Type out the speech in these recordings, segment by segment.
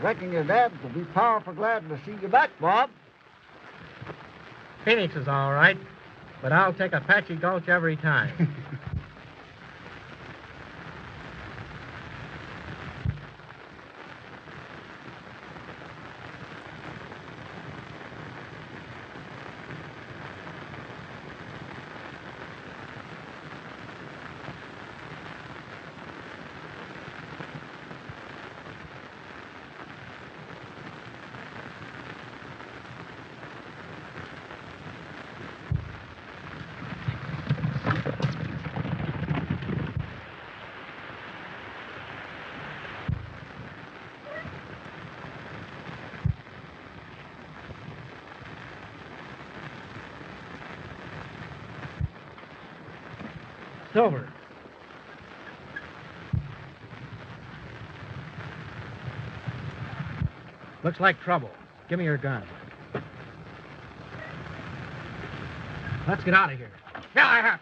Reckon your dad will be powerful glad to see you back, Bob. Phoenix is all right, but I'll take Apache Gulch every time. Silver. Looks like trouble. Give me your gun. Let's get out of here. Yeah,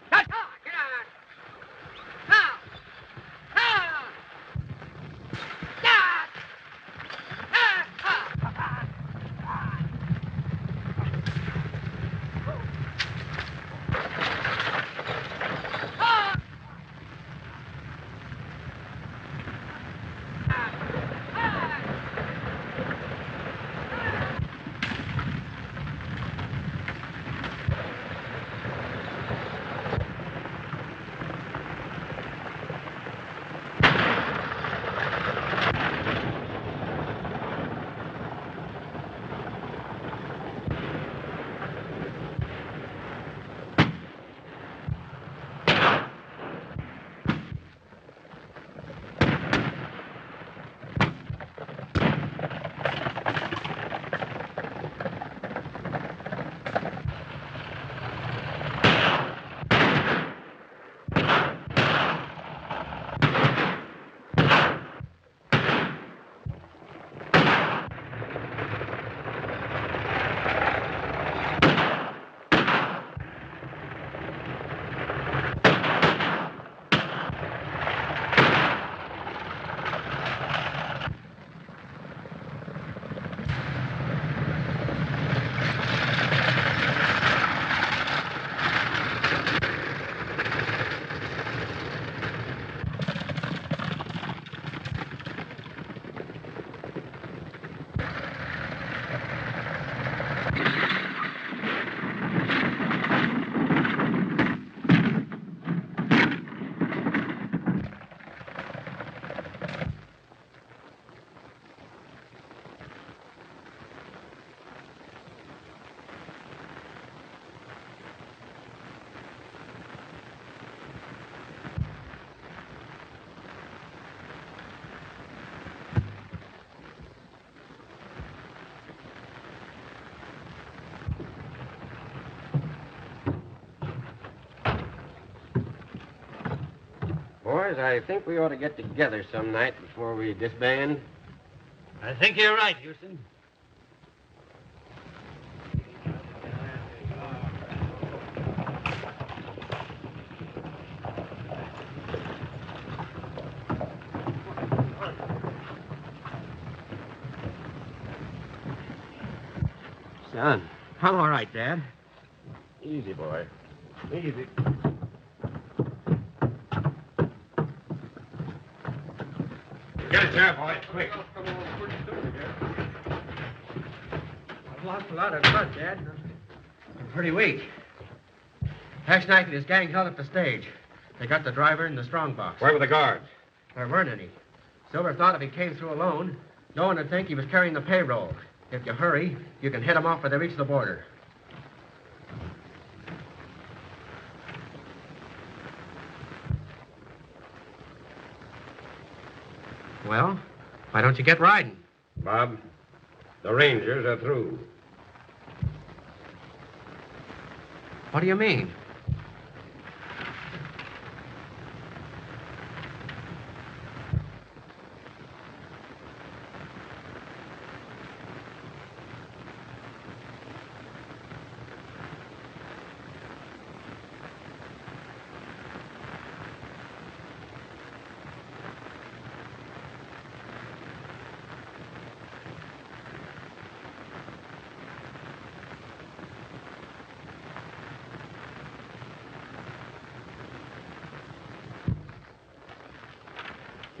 Boys, I think we ought to get together some night before we disband. I think you're right, Houston. Son, I'm all right, Dad. easy, boy. Easy. Get it there, boy, quick. I've lost a lot of blood, Dad. I'm pretty weak. Hashknife and his gang held up the stage. They got the driver in the strong box. Where were the guards? There weren't any. Silver thought if he came through alone, no one would think he was carrying the payroll. If you hurry, you can hit him off before they reach the border. Well, why don't you get riding? Bob, the Rangers are through. What do you mean?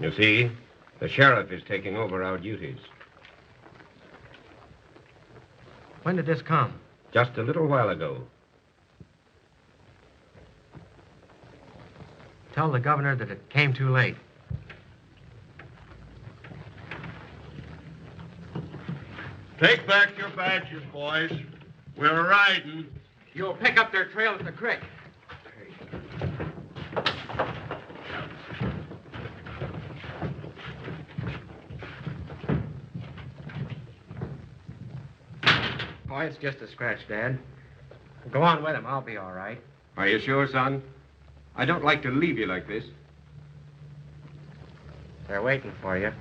You see, the sheriff is taking over our duties. When did this come? Just a little while ago. Tell the governor that it came too late. Take back your badges, boys. We're riding. You'll pick up their trail at the creek. Oh, it's just a scratch, Dad. Go on with him. I'll be all right. Are you sure, son? I don't like to leave you like this. They're waiting for you.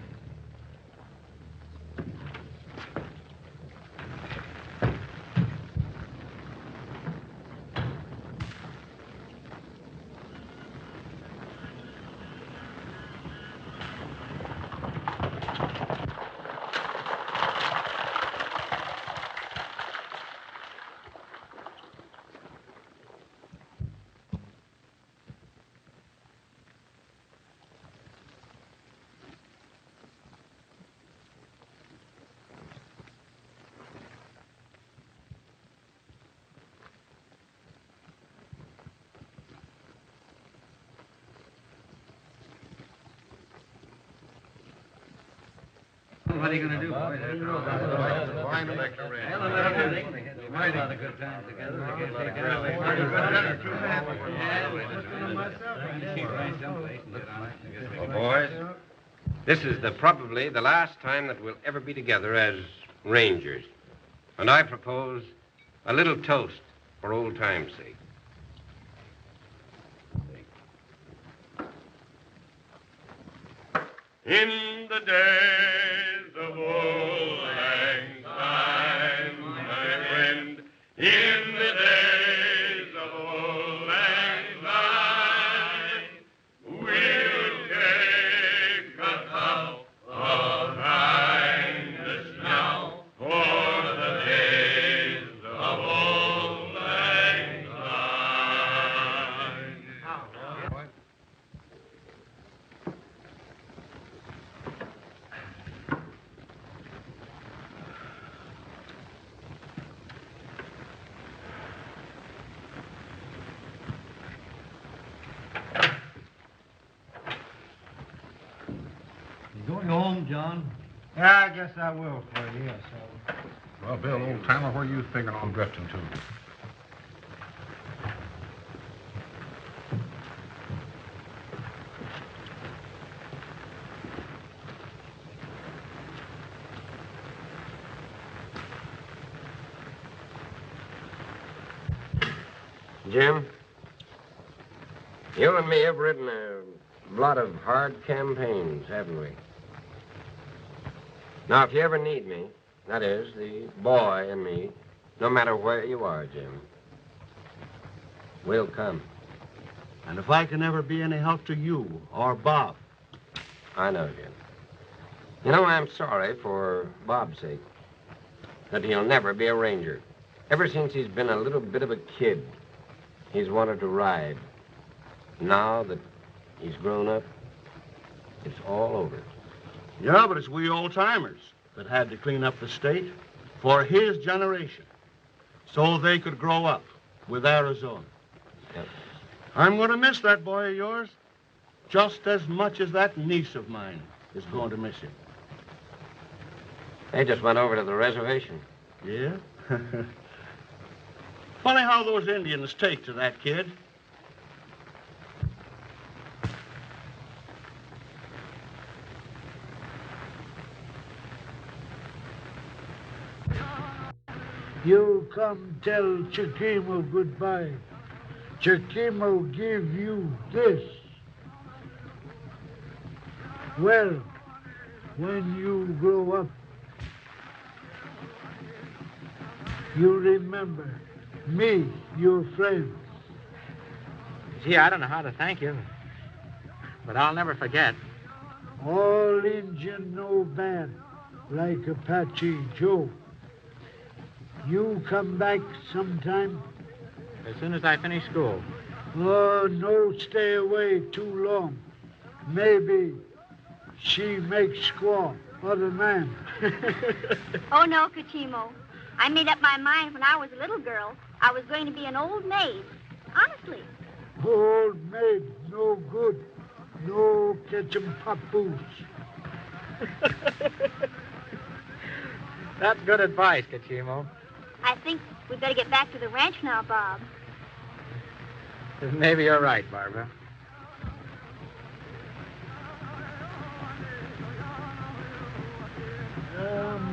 What are you going to do, boys? Wind them back to red. Might have a good time together. Well, boys, this is probably the last time that we'll ever be together as rangers. And I propose a little toast for old time's sake. In the days of old lang syne, my friend, in the days of old lang syne, we'll take a cup of kindness now for the days of old lang syne. You going home, John? Yeah, I guess I will for you, yes. Well, Bill, old timer, where you figuring on drifting to? Jim, you and me have ridden a lot of hard campaigns, haven't we? Now, if you ever need me, that is, the boy and me, no matter where you are, Jim, we'll come. And if I can ever be any help to you or Bob. I know, Jim. You know, I'm sorry for Bob's sake that he'll never be a ranger. Ever since he's been a little bit of a kid, he's wanted to ride. Now that he's grown up, it's all over. Yeah, but it's we old-timers that had to clean up the state for his generation so they could grow up with Arizona. Yep. I'm going to miss that boy of yours just as much as that niece of mine is going to miss him. They just went over to the reservation. Yeah? Funny how those Indians take to that kid. You come tell Chikimo goodbye. Chikimo give you this. Well, when you grow up, you remember me, your friend. Gee, I don't know how to thank you, but I'll never forget. All Indian know bad, like Apache Joe. You come back sometime? As soon as I finish school. Oh, no, stay away too long. Maybe She makes squaw, other man. Oh, no, Kachimo. I made up my mind when I was a little girl I was going to be an old maid. Honestly. Old maid, no good. No catch 'em papoose. That's good advice, Kachimo. I think we'd better get back to the ranch now, Bob. Maybe you're right, Barbara.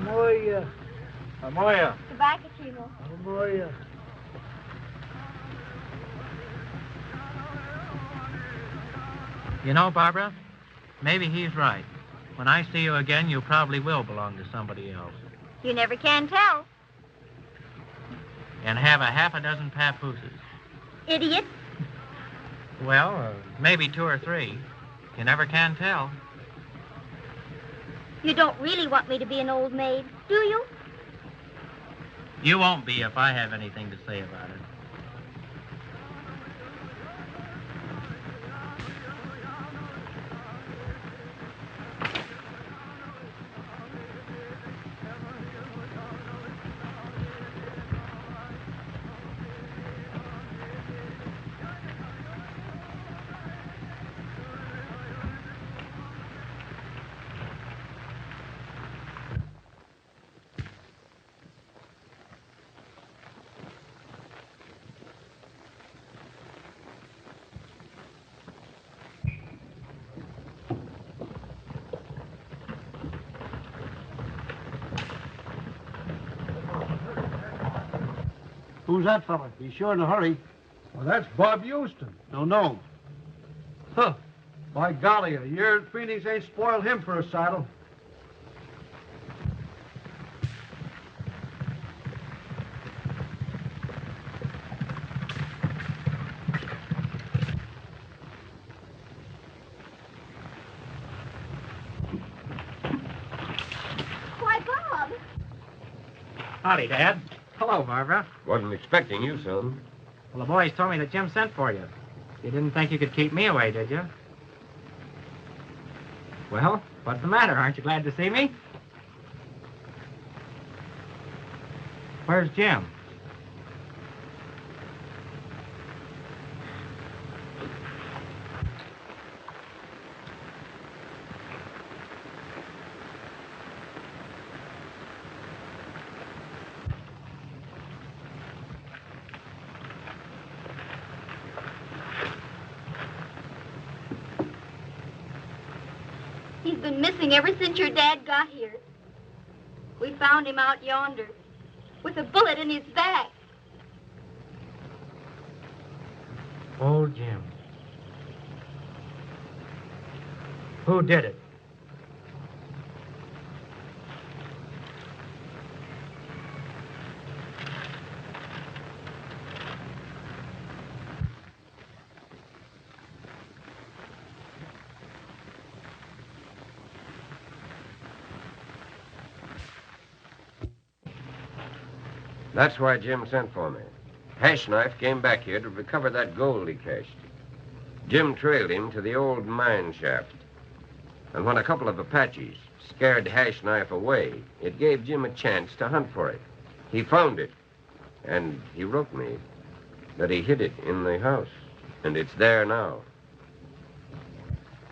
Moya, Amoya. Goodbye, Kachimo. Moya. You know, Barbara, maybe he's right. When I see you again, you probably will belong to somebody else. You never can tell. And have a half a dozen papooses. Idiot. Well, maybe 2 or 3. You never can tell. You don't really want me to be an old maid, do you? You won't be if I have anything to say about it. Who's that fella? He's sure in a hurry. Well, that's Bob Houston. No. Huh. By golly, a year in Phoenix ain't spoiled him for a saddle. Why, Bob. Howdy, Dad. Hello, Barbara. Wasn't expecting you, son. Well, the boys told me that Jim sent for you. You didn't think you could keep me away, did you? Well, what's the matter? Aren't you glad to see me? Where's Jim? He's been missing ever since your dad got here. We found him out yonder with a bullet in his back. Old Jim. Who did it? That's why Jim sent for me. Hashknife came back here to recover that gold he cached. Jim trailed him to the old mine shaft. And when a couple of Apaches scared Hashknife away, it gave Jim a chance to hunt for it. He found it, and he wrote me that he hid it in the house, and it's there now.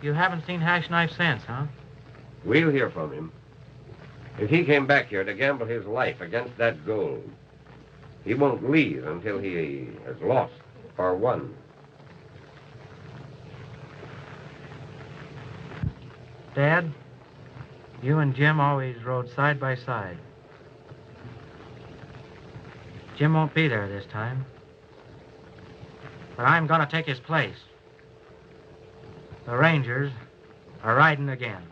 You haven't seen Hashknife since, huh? We'll hear from him. If he came back here to gamble his life against that gold, he won't leave until he has lost or won. Dad, you and Jim always rode side by side. Jim won't be there this time. But I'm going to take his place. The Rangers are riding again.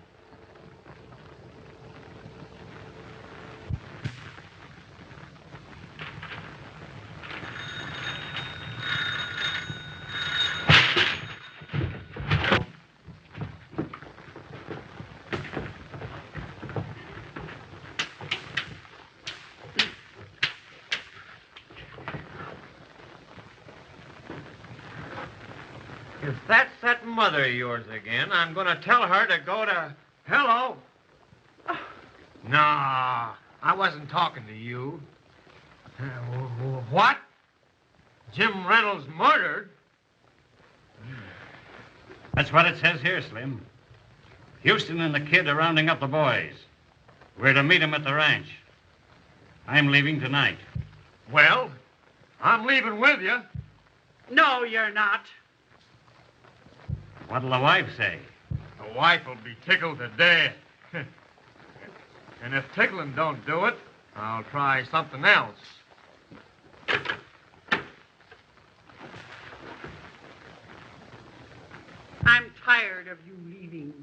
If that's that mother of yours again, I'm going to tell her to go to... Hello. No, I wasn't talking to you. What? Jim Reynolds murdered? That's what it says here, Slim. Houston and the kid are rounding up the boys. We're to meet them at the ranch. I'm leaving tonight. Well, I'm leaving with you. No, you're not. What'll the wife say? The wife will be tickled to death. And if tickling don't do it, I'll try something else. I'm tired of you leaving,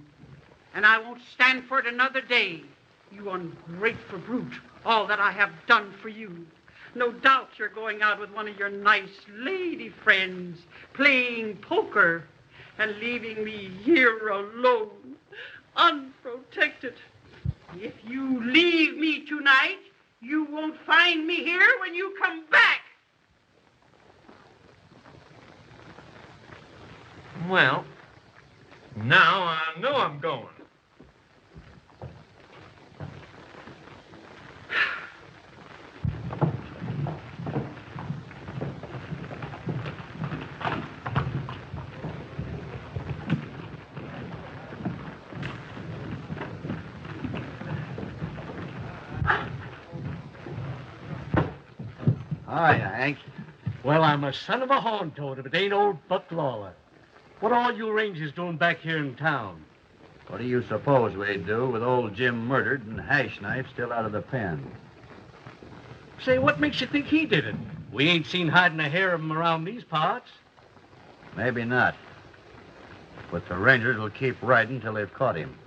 and I won't stand for it another day. You ungrateful brute, all that I have done for you. No doubt you're going out with one of your nice lady friends, playing poker, and leaving me here alone, unprotected. If you leave me tonight, you won't find me here when you come back. Well, now I know I'm going. Hi, Hank. Well, I'm a son of a horn toad if it ain't old Buck Lawler. What are all you Rangers doing back here in town? What do you suppose we'd do with old Jim murdered and Hashknife still out of the pen? Say, what makes you think he did it? We ain't seen hiding a hair of him around these parts. Maybe not. But the Rangers will keep riding till they've caught him.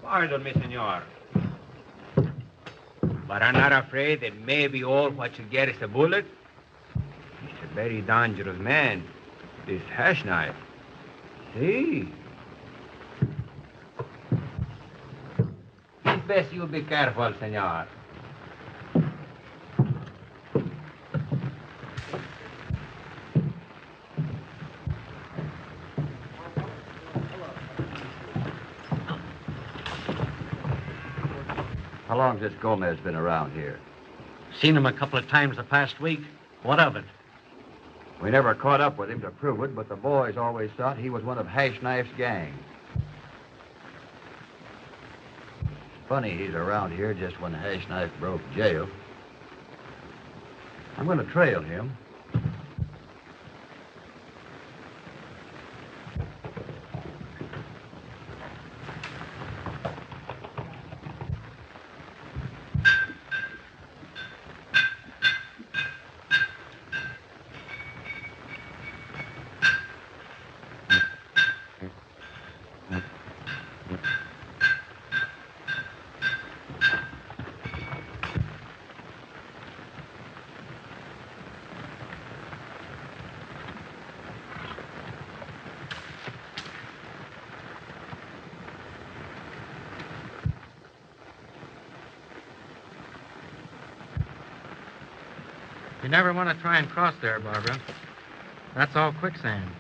Pardon me, senor. But I'm not afraid that maybe all what you get is a bullet. He's a very dangerous man, this Hashknife. See? It's best you be careful, senor. How long's this Gomez been around here? Seen him a couple of times the past week. What of it? We never caught up with him to prove it, but the boys always thought he was one of Hashknife's gang. Funny he's around here just when Hashknife broke jail. I'm going to trail him. You never want to try and cross there, Barbara. That's all quicksand.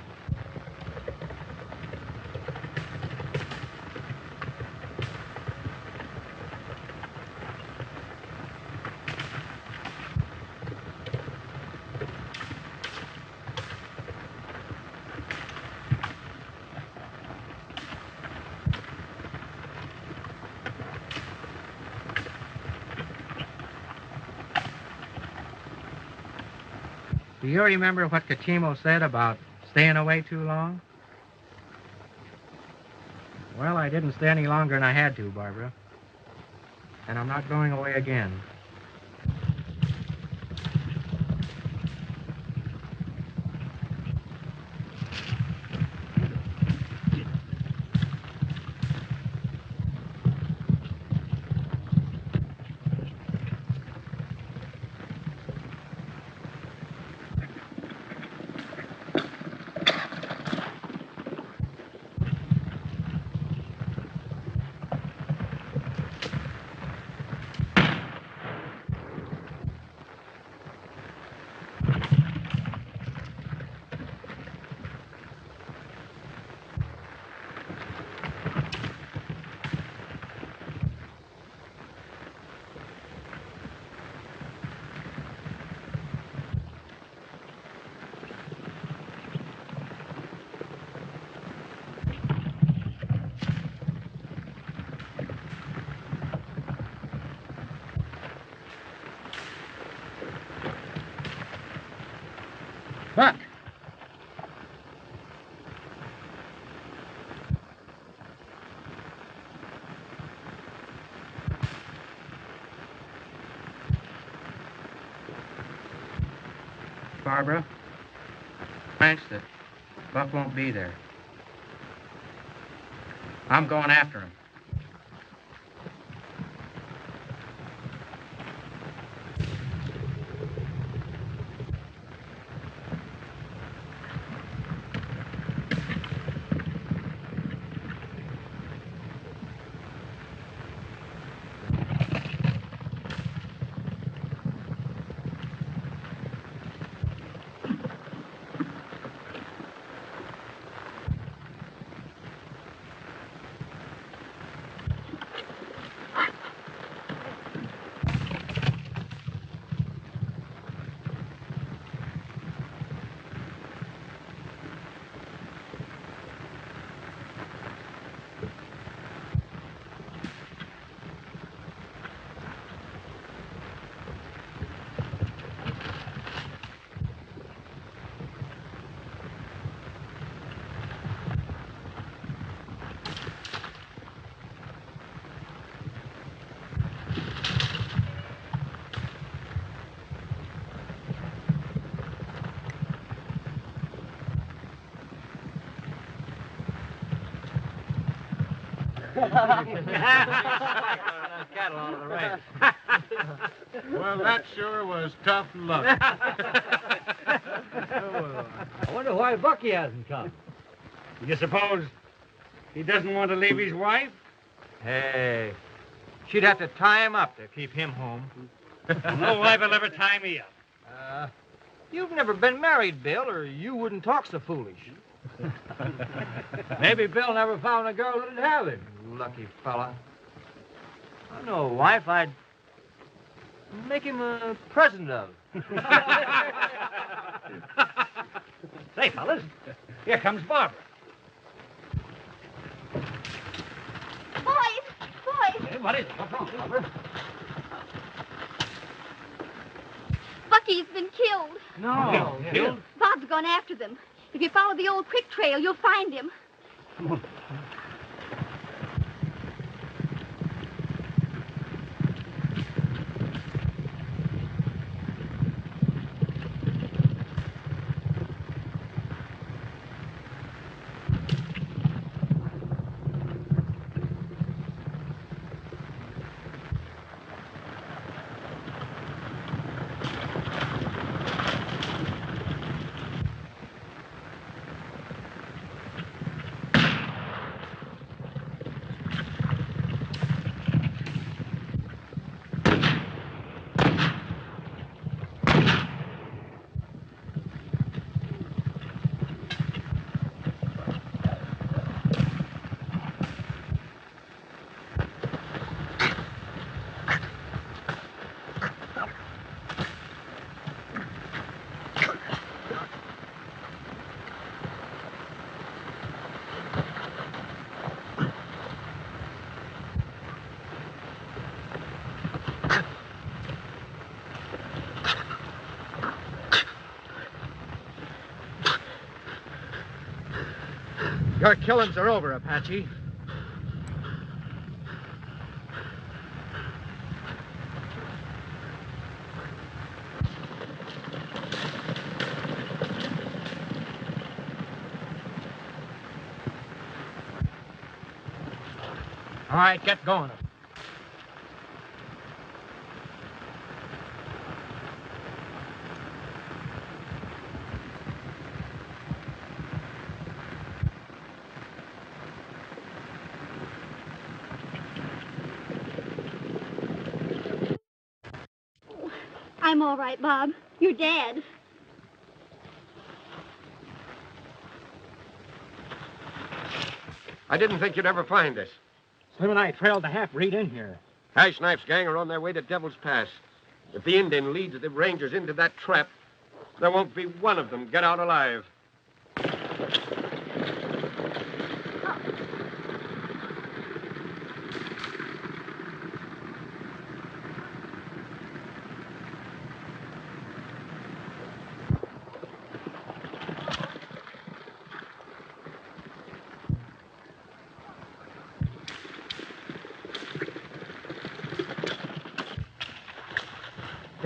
Do you remember what Kachimo said about staying away too long? Well, I didn't stay any longer than I had to, Barbara. And I'm not going away again. Buck! Barbara, thanks that Buck won't be there. I'm going after him. Cattle out of the ranch. Well, that sure was tough luck. I wonder why Bucky hasn't come. You suppose he doesn't want to leave his wife? Hey, she'd have to tie him up to keep him home. No wife will ever tie me up. You've never been married, Bill, or you wouldn't talk so foolish. Maybe Bill never found a girl that'd have him. Lucky fella. I know a wife I'd make him a present of. Say, fellas, here comes Barbara. Boys! Hey, what is it? What's wrong, Barbara? Bucky's been killed. No. Killed? Bob's gone after them. If you follow the old creek trail, you'll find him. Come on. Your killings are over, Apache. All right, get going. I'm all right, Bob. You're dead. I didn't think you'd ever find us. Slim and I trailed the half-breed in here. Hashknife's gang are on their way to Devil's Pass. If the Indian leads the Rangers into that trap, there won't be one of them get out alive.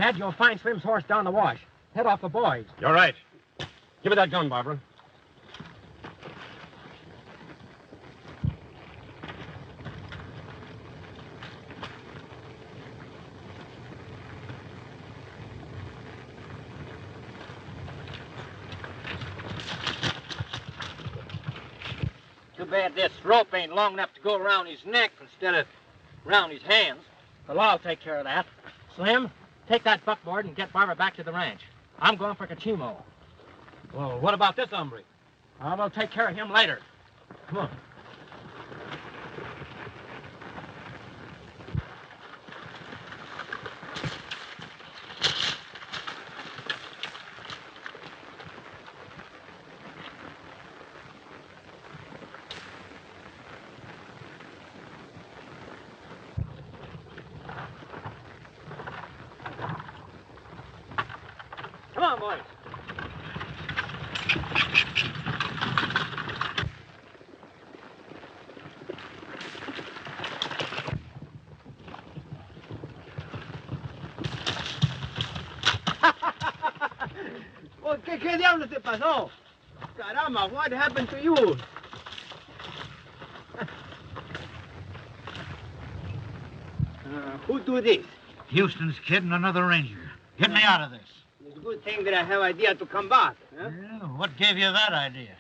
Dad, you'll find Slim's horse down the wash. Head off the boys. You're right. Give me that gun, Barbara. Too bad this rope ain't long enough to go around his neck instead of around his hands. The law will take care of that. Slim, take that buckboard and get Barbara back to the ranch. I'm going for Kachimo. Well, what about this hombre? We'll take care of him later. Come on. Come on, boys. Oh, ¿qué diablos te pasó? Caramba, what happened to you? Who do this? Houston's kid and another ranger. Get me out of this. It's a good thing that I have idea to come back. Huh? Yeah, what gave you that idea?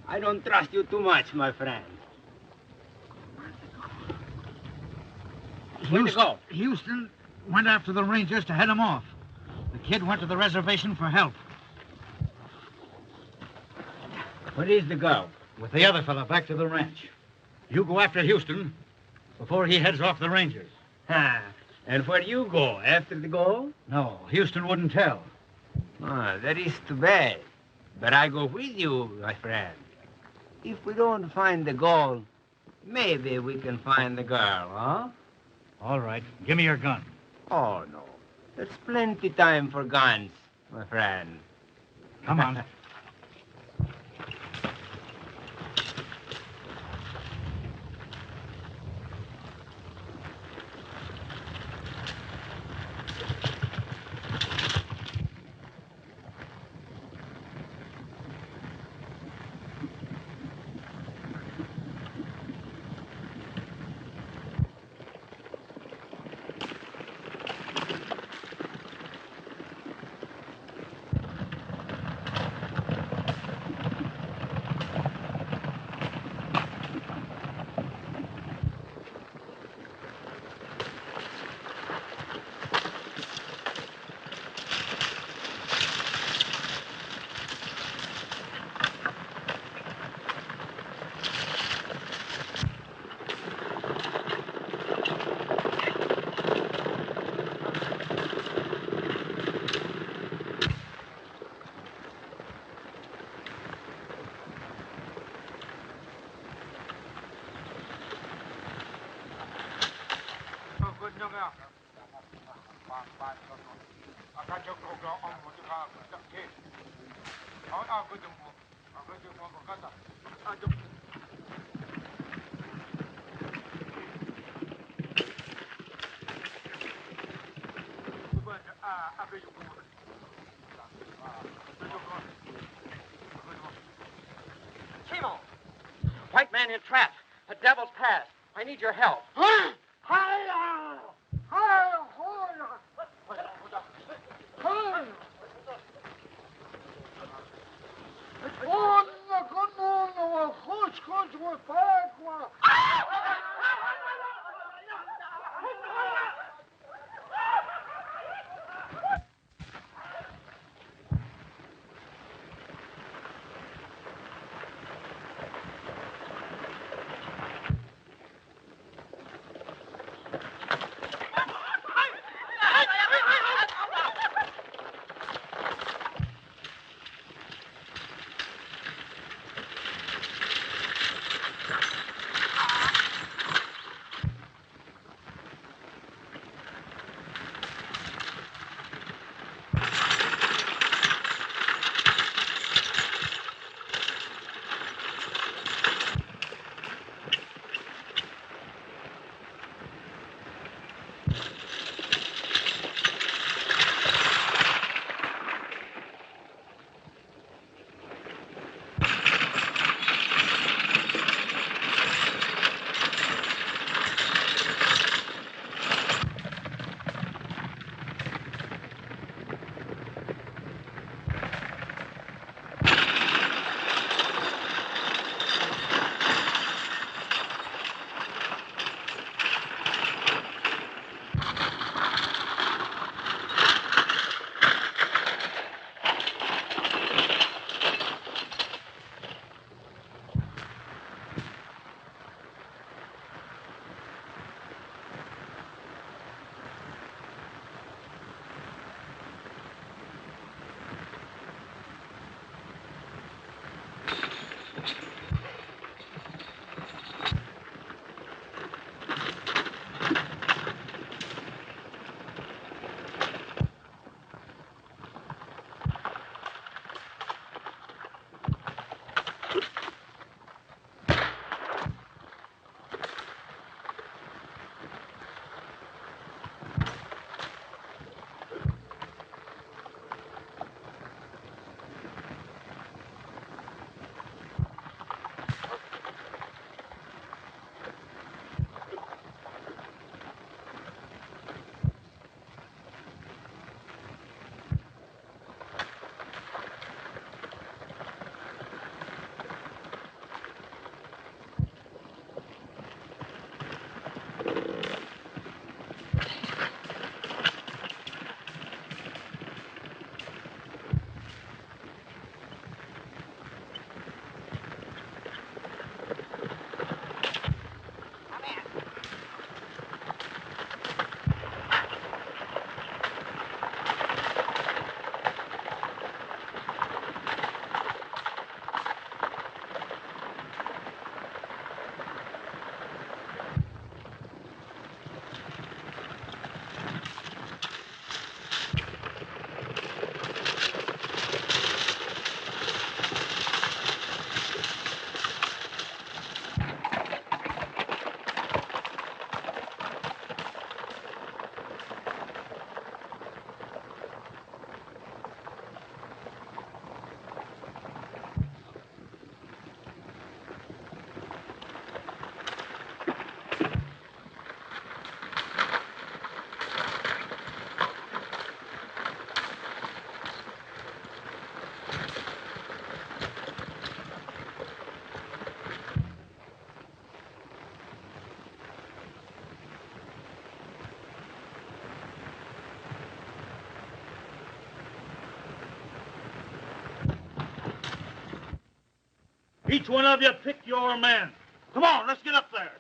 I don't trust you too much, my friend. Where'd you go? Houston went after the rangers to head them off. The kid went to the reservation for help. Where is the girl? With the other fella back to the ranch. You go after Houston before he heads off the rangers. Ha! And where you go? After the goal? No, Houston wouldn't tell. That is too bad. But I go with you, my friend. If we don't find the goal, maybe we can find the girl, huh? All right, give me your gun. Oh, no. There's plenty time for guns, my friend. Come on. Kachimo! White man in trap. The devil's pass. I need your help. Each one of you pick your man. Come on, let's get up there.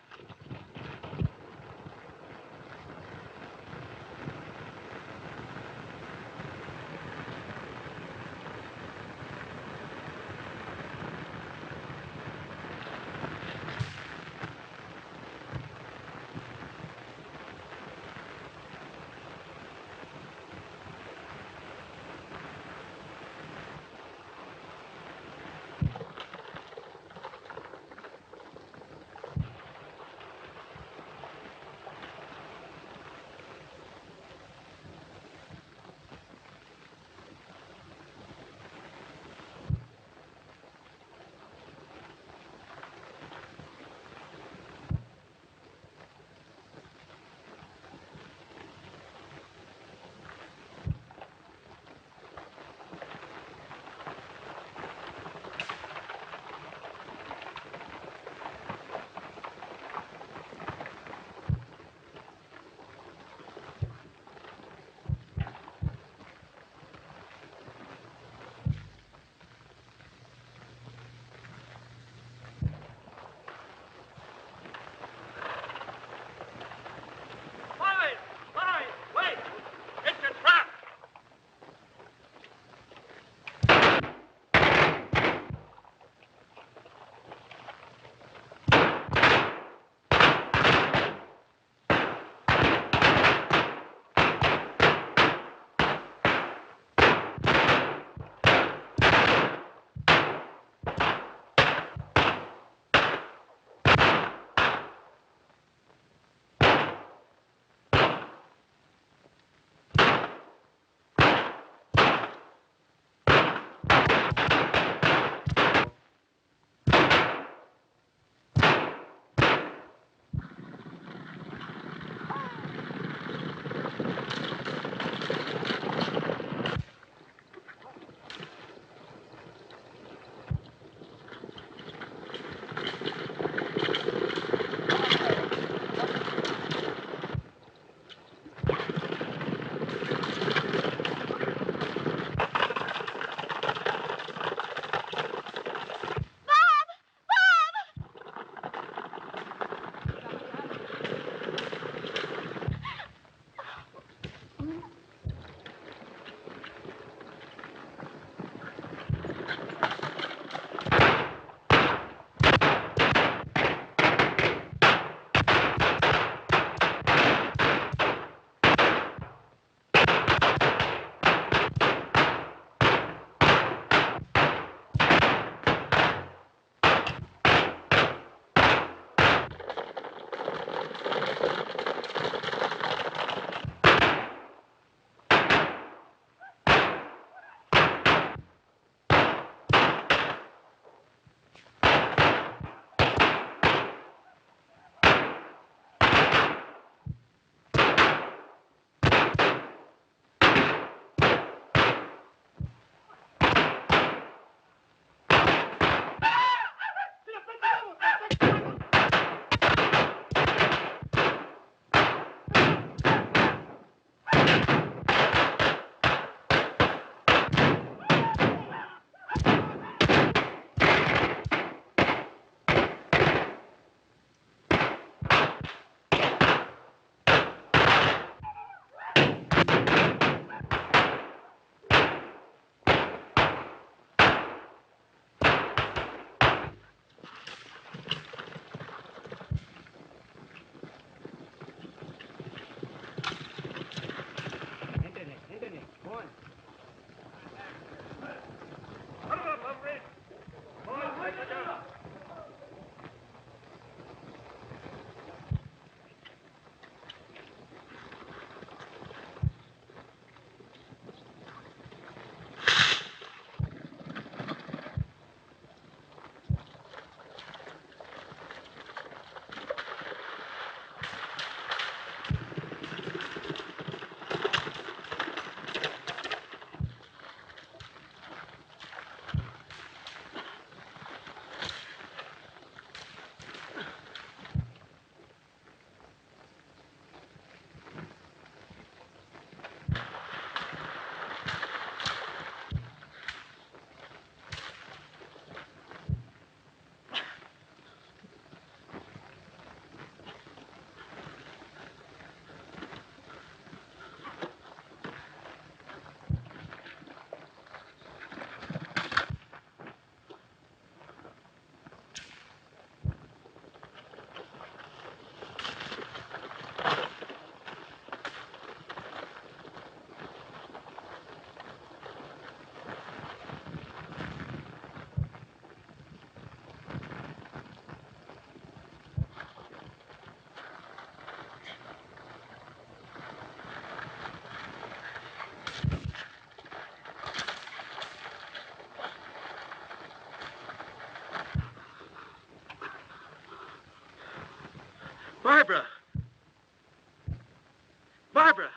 Barbara! Barbara!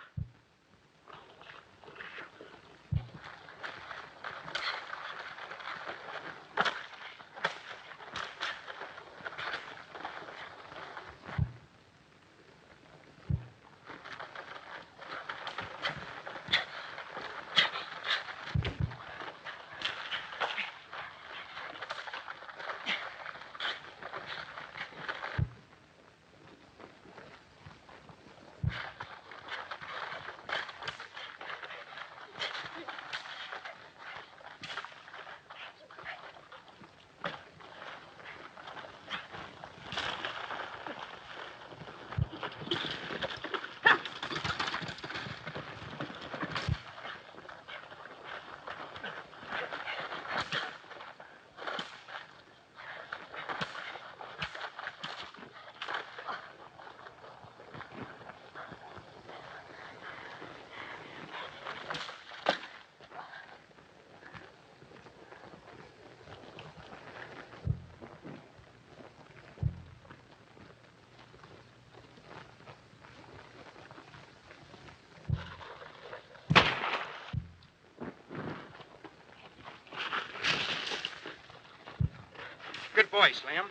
Good boy, Slim.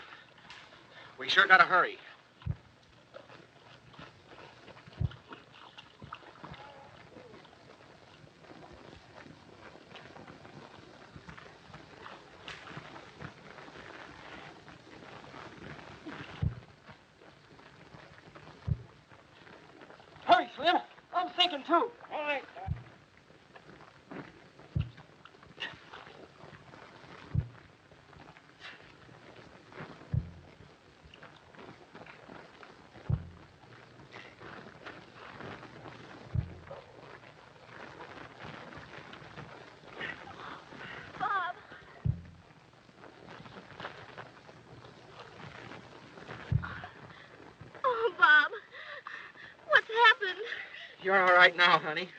We sure gotta hurry. Hurry, Slim. I'm thinking too. All right. Bob. Oh, Bob. What's happened? You're all right now, honey.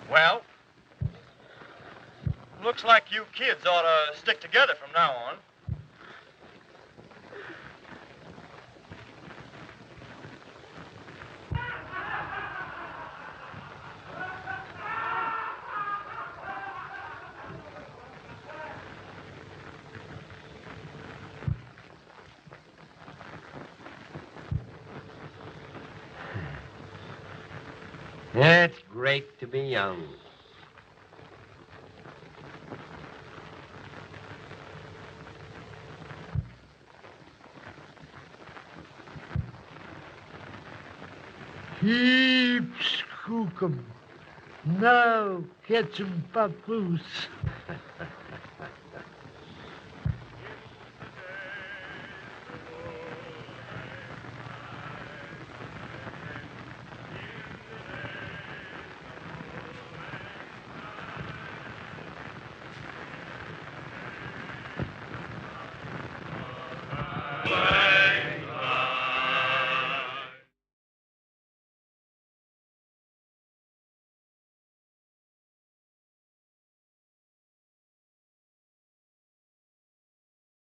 Well, looks like you kids ought to stick together from now on. It's great to be young. Keep skookum. Now catch 'em papoose.